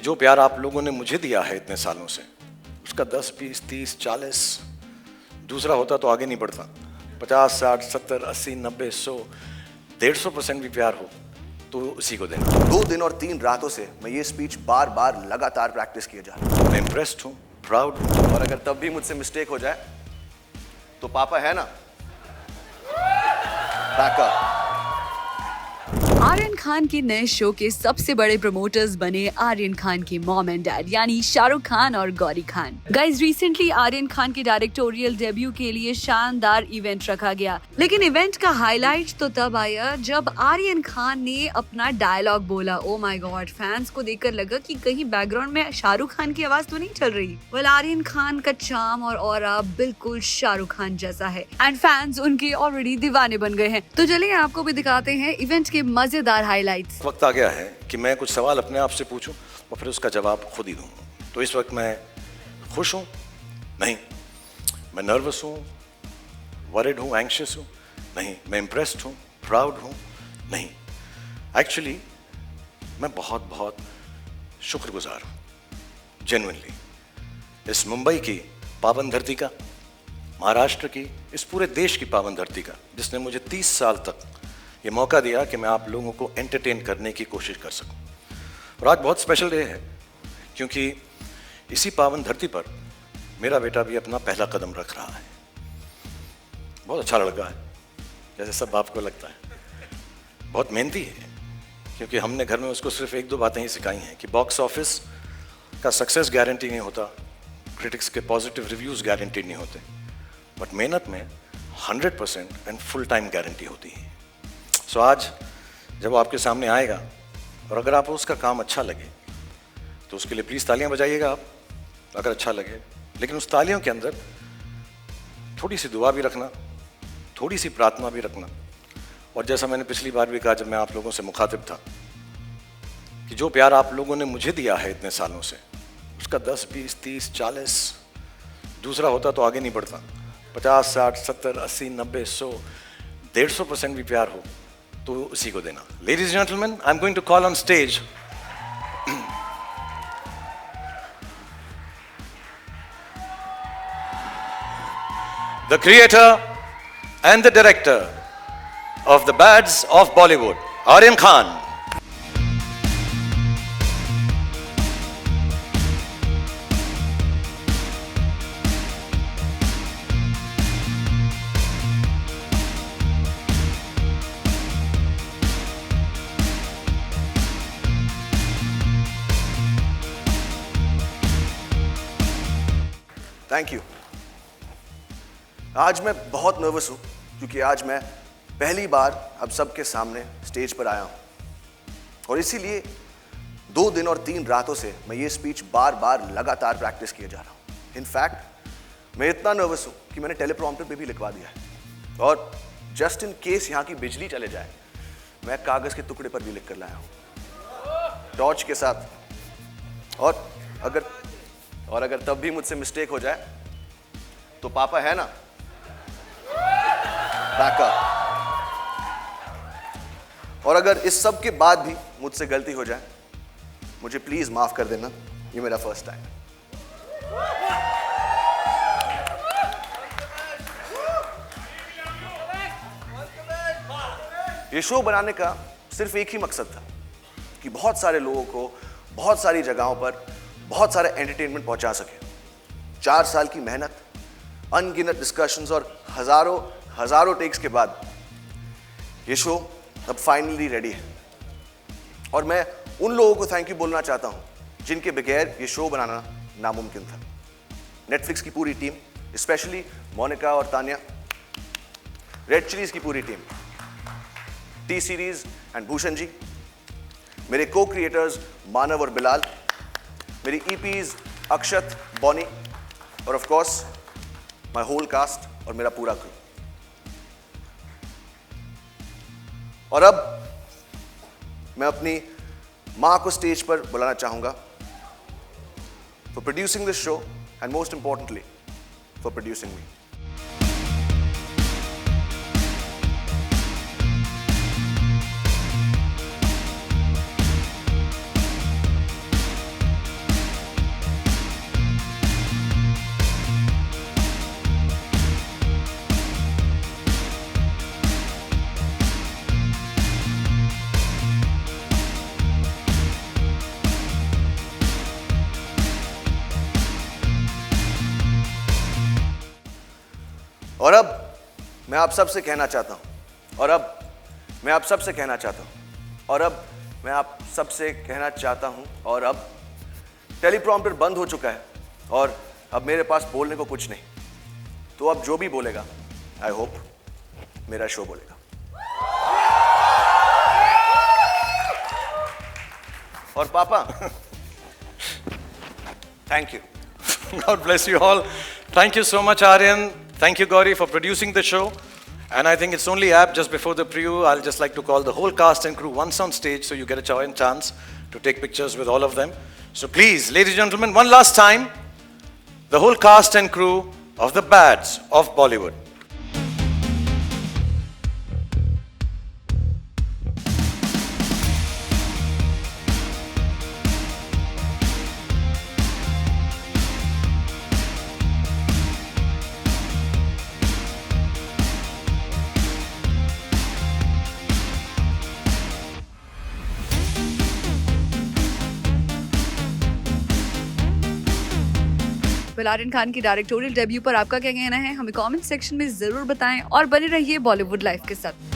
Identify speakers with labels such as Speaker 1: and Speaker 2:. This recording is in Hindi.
Speaker 1: जो प्यार आप लोगों ने मुझे दिया है इतने सालों से, उसका 10, 20, 30, 40 दूसरा होता तो आगे नहीं बढ़ता। 50, 60, 70, 80, 90, 100, 150% भी प्यार हो तो उसी को देना।
Speaker 2: 2 दिन और 3 रातों से मैं ये स्पीच बार बार लगातार प्रैक्टिस किए जा रहा हूँ।
Speaker 1: मैं इम्प्रेस्ड हूँ, प्राउड हूँ।
Speaker 2: और अगर तब भी मुझसे मिस्टेक हो जाए तो पापा है ना, बैकअप।
Speaker 3: आर्यन खान के नए शो के सबसे बड़े प्रमोटर्स बने आर्यन खान के मॉम एंड डैड यानी शाहरुख खान और गौरी खान। गाइज, रिसेंटली आर्यन खान के डायरेक्टोरियल डेब्यू के लिए शानदार इवेंट रखा गया, लेकिन इवेंट का हाईलाइट तो तब आया जब आर्यन खान ने अपना डायलॉग बोला। ओ माय गॉड, फैंस को देखकर लगा कि कहीं बैकग्राउंड में शाहरुख खान की आवाज तो नहीं चल रही। वेल, आर्यन खान का चार्म और ऑरा बिल्कुल शाहरुख खान जैसा है एंड फैंस उनके ऑलरेडी दीवाने बन गए हैं। तो चलिए आपको भी दिखाते हैं इवेंट के मजेदार हाइलाइट्स।
Speaker 1: वक्त आ गया है कि मैं कुछ सवाल अपने आप से पूछूं और फिर उसका जवाब खुद ही दूं। तो इस वक्त मैं खुश हूं? नहीं। मैं नर्वस हूं, वरिड हूं, एंग्शियस हूं? नहीं। मैं इम्प्रेस्ड हूं, प्राउड हूं? नहीं। एक्चुअली मैं बहुत बहुत शुक्रगुजार हूं, जेन्युइनली, इस मुंबई की पावन धरती का, महाराष्ट्र की, इस पूरे देश की पावन धरती का, जिसने मुझे 30 साल तक ये मौका दिया कि मैं आप लोगों को एंटरटेन करने की कोशिश कर सकूं। और आज बहुत स्पेशल डे है क्योंकि इसी पावन धरती पर मेरा बेटा भी अपना पहला कदम रख रहा है। बहुत अच्छा लड़का है, जैसे सब बाप को लगता है। बहुत मेहनती है क्योंकि हमने घर में उसको सिर्फ 1-2 बातें ही सिखाई हैं कि बॉक्स ऑफिस का सक्सेस गारंटी नहीं होता, क्रिटिक्स के पॉजिटिव रिव्यूज़ गारंटी नहीं होते, बट मेहनत में 100% एंड फुल टाइम गारंटी होती है। सो आज जब वो आपके सामने आएगा और अगर आपको उसका काम अच्छा लगे तो उसके लिए प्लीज़ तालियां बजाइएगा आप, अगर अच्छा लगे। लेकिन उस तालियों के अंदर थोड़ी सी दुआ भी रखना, थोड़ी सी प्रार्थना भी रखना। और जैसा मैंने पिछली बार भी कहा जब मैं आप लोगों से मुखातिब था कि जो प्यार आप लोगों ने मुझे दिया है इतने सालों से, उसका 10, 20, 30, 40 दूसरा होता तो आगे नहीं बढ़ता। 50, 60, 70, 80, 90, 100, 150% भी प्यार हो तो उसी को देना। Ladies and gentlemen, I'm going to call on stage the creator and the director of the Bads of Bollywood, Aryan Khan.
Speaker 2: Thank you. आज मैं बहुत नर्वस हूं क्योंकि आज मैं पहली बार अब सबके सामने स्टेज पर आया हूं और इसीलिए 2 दिन और 3 रातों से मैं ये स्पीच बार बार लगातार प्रैक्टिस किए जा रहा हूं। इनफैक्ट मैं इतना नर्वस हूं कि मैंने टेलीप्रॉम्प्टर पे भी लिखवा दिया है और जस्ट इन केस यहाँ की बिजली चले जाए मैं कागज के टुकड़े पर भी लिख कर लाया हूं टॉर्च के साथ। और अगर तब भी मुझसे मिस्टेक हो जाए तो पापा है ना, बैकअप। और अगर इस सब के बाद भी मुझसे गलती हो जाए मुझे प्लीज माफ कर देना, ये मेरा फर्स्ट टाइम। ये शो बनाने का सिर्फ एक ही मकसद था कि बहुत सारे लोगों को बहुत सारी जगहों पर बहुत सारे एंटरटेनमेंट पहुंचा सके। 4 साल की मेहनत, अनगिनत डिस्कशंस और हजारों टेक्स के बाद ये शो अब फाइनली रेडी है। और मैं उन लोगों को थैंक यू बोलना चाहता हूं जिनके बगैर ये शो बनाना नामुमकिन था। नेटफ्लिक्स की पूरी टीम, स्पेशली मोनिका और तानिया, रेड चिलीज की पूरी team, T Series and Bhushan ji, मेरे को क्रिएटर्स मानव और बिलाल, मेरी ईपीज अक्षत, बॉनी और of course my whole cast और मेरा पूरा क्रू। और अब मैं अपनी मां को स्टेज पर बुलाना चाहूंगा for producing this show and most importantly for producing me. और अब मैं आप सबसे कहना चाहता हूं, और अब मैं आप सबसे कहना चाहता हूं, और अब मैं आप सबसे कहना चाहता हूं, और अब टेलीप्रॉम्प्टर बंद हो चुका है और अब मेरे पास बोलने को कुछ नहीं। तो अब जो भी बोलेगा, आई होप मेरा शो बोलेगा। और पापा, thank you.
Speaker 1: God bless you all. Thank you so much, Aryan. Thank you, Gauri, for producing the show. And I think it's only apt just before the preview, I'll just like to call the whole cast and crew once on stage so you get a chance to take pictures with all of them. So please, ladies and gentlemen, one last time, the whole cast and crew of the Bads of Bollywood.
Speaker 3: Aryan Khan की डायरेक्टोरियल डेब्यू पर आपका क्या कहना है, हमें कमेंट सेक्शन में जरूर बताएं और बने रहिए बॉलीवुड लाइफ के साथ।